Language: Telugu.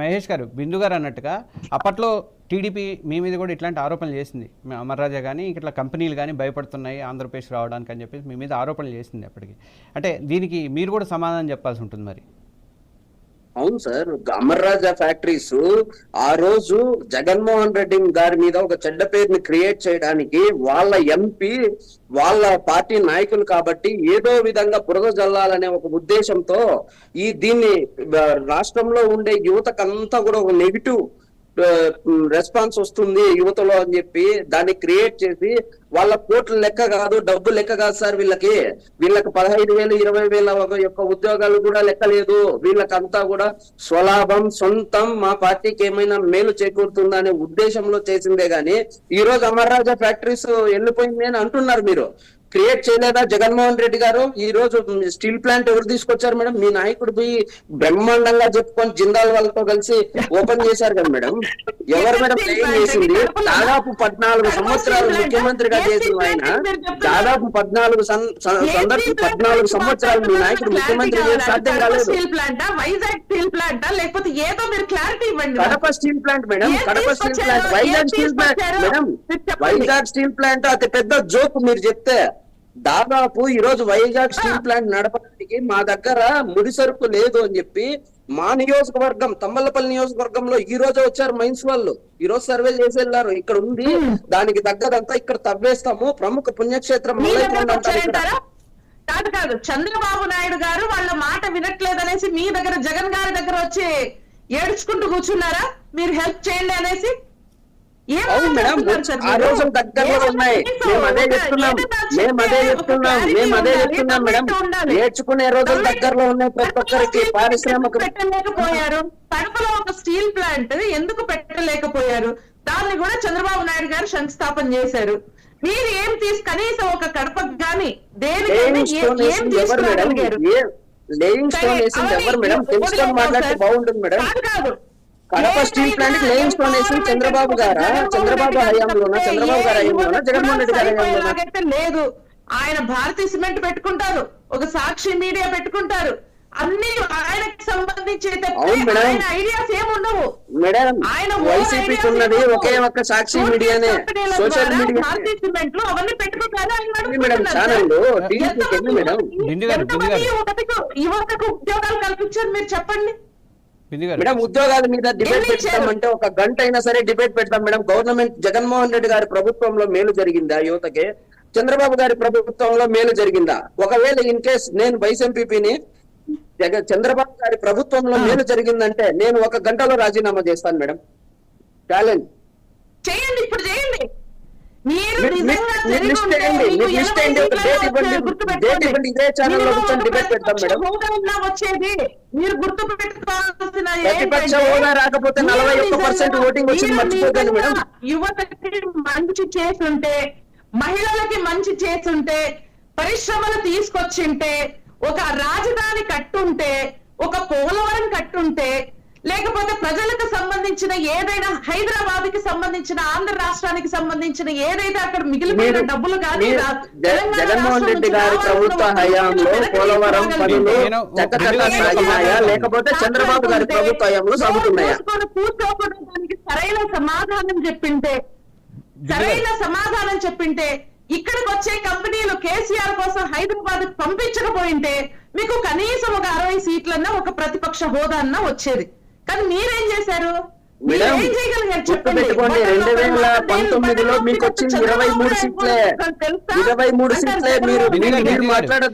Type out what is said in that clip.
మహేష్ గారు, బిందు గారు అన్నట్టుగా అప్పట్లో టీడీపీ మీ మీద కూడా ఇట్లాంటి ఆరోపణలు చేసింది. అమర్ రాజా కానీ ఇట్లా కంపెనీలు కానీ భయపడుతున్నాయి ఆంధ్రప్రదేశ్ రావడానికి అని చెప్పేసి మీ మీద ఆరోపణలు చేసింది అప్పటికి. అంటే దీనికి మీరు కూడా సమాధానం చెప్పాల్సి ఉంటుంది మరి. అవును సార్, అమర్ రాజా ఫ్యాక్టరీస్ ఆ రోజు జగన్మోహన్ రెడ్డి గారి మీద ఒక చెడ్డ పేరుని క్రియేట్ చేయడానికి వాళ్ళ ఎంపీ వాళ్ళ పార్టీ నాయకులు కాబట్టి ఏదో విధంగా బురద జల్లాలనే ఒక ఉద్దేశంతో దీన్ని రాష్ట్రంలో ఉండే యువతకంతా కూడా ఒక నెగిటివ్ రెస్పాన్స్ వస్తుంది యువతలో అని చెప్పి దాన్ని క్రియేట్ చేసి వాళ్ళ కోట్ల లెక్క కాదు, డబ్బు లెక్క కాదు సార్, వీళ్ళకి 15,000 20,000 యొక్క ఉద్యోగాలు కూడా లెక్క లేదు. వీళ్ళకంతా కూడా స్వలాభం, సొంతం, మా పార్టీకి ఏమైనా మేలు చేకూరుతుందా అనే ఉద్దేశంలో చేసిందే గాని ఈ రోజు అమర్ రాజా ఫ్యాక్టరీస్ వెళ్ళిపోయింది అని అంటున్నారు. మీరు క్రియేట్ చేయలేదా జగన్మోహన్ రెడ్డి గారు? ఈ రోజు స్టీల్ ప్లాంట్ ఎవరు తీసుకొచ్చారు మేడం? మీ నాయకుడు పోయి బ్రహ్మాండంగా చెప్పుకొని జిందాల్ వాళ్ళతో కలిసి ఓపెన్ చేశారు కదా మేడం. ఎవరు మేడం ప్లేయింగ్ చేసింది? దాదాపు 14 సంవత్సరాలు ముఖ్యమంత్రిగా చేసిన ఆయన, దాదాపు 14 సంవత్సరాలు మీ నాయకుడు ముఖ్యమంత్రి సాధ్యం కాలేదు. Kadapa steel plant madam, Kadapa steel plant, Vizag steel plant madam, Vizag steel plant అతి పెద్ద జోక్ మీరు చెప్తే. దాదాపు ఈ రోజు వైజాగ్ స్టీల్ ప్లాంట్ నడపడానికి మా దగ్గర ముడి సరుకు లేదు అని చెప్పి మా నియోజకవర్గం తమ్మలపల్లి నియోజకవర్గంలో ఈ రోజే వచ్చారు మైన్స్ వాళ్ళు. ఈ రోజు సర్వే చేసి వెళ్ళారు. ఇక్కడ ఉంది, దానికి తగ్గదంతా ఇక్కడ తవ్వేస్తాము, ప్రముఖ పుణ్యక్షేత్రం కాదు. చంద్రబాబు నాయుడు గారు వాళ్ళ మాట వినట్లేదనేసి మీ దగ్గర జగన్ గారి దగ్గర వచ్చి ఏడ్చుకుంటూ కూర్చున్నారా మీరు హెల్ప్ చేయండి అనేసి? అవును మేడం, ఆ రోజు దగ్గరలో ఉన్నాయి. మేము అదే చెప్తున్నాం మేడం. నేర్చుకునే రోజులు దగ్గరలో ఉన్నాయి ప్రతి ఒక్కరికి. పారిశ్రామిక పెట్టలేకపోయారు. కడపలో ఒక స్టీల్ ప్లాంట్ ఎందుకు పెట్టలేకపోయారు? దాన్ని కూడా చంద్రబాబు నాయుడు గారు శంకుస్థాపన చేశారు. మీరు ఏం కనీసం ఒక కడపకు కానీ బాగుంటుంది madam. Kadapa steel plant laying stone వేసింది చంద్రబాబు గారా? చంద్రబాబు హయాంలోనా? చంద్రబాబు గారి హయాంలోనా? జగన్మోహన్ రెడ్డి గారి హయాంలోనా? లేదు. ఆయన భారతీయ సిమెంట్ పెట్టుకుంటారు, ఒక సాక్షి మీడియా పెట్టుకుంటారు, అన్ని ఆయనకి సంబంధించి ఐడియాస్ ఏముండవు మేడం. వైసీపీకి ఉన్నది ఒకే ఒక్క సాక్షి మీడియానే, సోషల్ మీడియా. భారతీయ సిమెంట్ లో అవన్నీ పెట్టుకుంటారు మేడం. ఛానల్ యువతకు ఉద్యోగాలు కల్పించారు మీరు చెప్పండి మేడం. ఉద్యోగాల మీద డిబేట్ పెడతామంటే ఒక గంట అయినా సరే డిబేట్ పెడతాం మేడం. గవర్నమెంట్ జగన్మోహన్ రెడ్డి గారి ప్రభుత్వంలో మేలు జరిగిందా యువతకి? చంద్రబాబు గారి ప్రభుత్వంలో మేలు జరిగిందా? ఒకవేళ ఇన్ కేస్ నేను వైస్ ఎంపీని, చంద్రబాబు గారి ప్రభుత్వంలో మేలు జరిగిందంటే నేను ఒక గంటలో రాజీనామా చేస్తాను మేడం. ఛాలెంజ్ చేయండి, ఇప్పుడు చేయండి. మీరు వచ్చేది మీరు గుర్తు పెట్టుకోవాల్సిన ప్రతిపక్ష హోదా రాకపోతే 41% ఓటింగ్ వచ్చింది, మర్చిపోతాను మేడం. యువతకి మంచి చేసుంటే, మహిళలకి మంచి చేసుంటే, పరిశ్రమలు తీసుకొచ్చింటే, ఒక రాజధాని కట్టుంటే, ఒక పోలవరం కట్టుంటే, లేకపోతే ప్రజలకు సంబంధించిన ఏదైనా హైదరాబాద్ కి సంబంధించిన ఆంధ్ర రాష్ట్రానికి సంబంధించిన ఏదైతే అక్కడ మిగిలిపోయిన డబ్బులు కానీ జగన్మోహన్ రెడ్డి గారి ప్రభుత్వ హయాంలో పోలవరం పనులు చక్కచక్కగా లేకపోతే చంద్రబాబు గారి ప్రభుత్వ హయాంలో సాగుతున్నాయా? కూర్చోకూడదు. దానికి సరైన సమాధానం చెప్పింటే ఇక్కడికి వచ్చే కంపెనీలు కేసీఆర్ కోసం హైదరాబాద్ పంపించకపోయింటే మీకు కనీసం ఒక 60 సీట్లన్నా ఒక ప్రతిపక్ష హోదా అన్నా వచ్చేది. కానీ మీరేం చేశారు? మేడం, చెప్పండి. 2019లో మీకు వచ్చింది 23 సీట్లే. 23 సీట్లే. మీరు మాట్లాడద్దు.